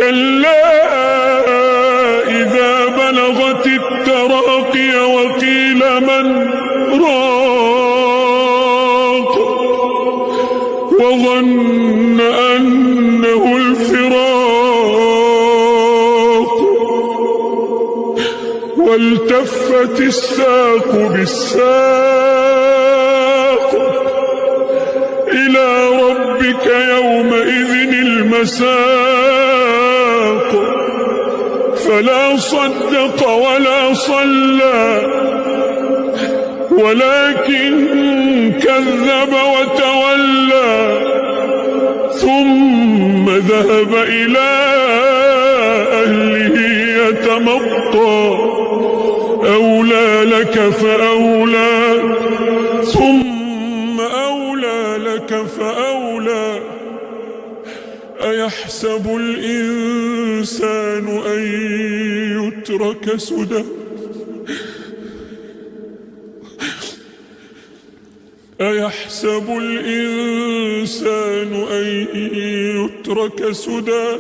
كلا إذا بلغت التراقي وقيل من راق وظن أنه الفراق والتفت الساق بالساق إلى ربك يومئذ المساق فلا صدق ولا صلى ولكن كذب وتولى ثم ذهب إلى أهله يتمطى أولى لك فأولى ثم أولى لك فأولى أيحسب الإنسان أن يترك سدى أيحسب الإنسان أن يترك سدى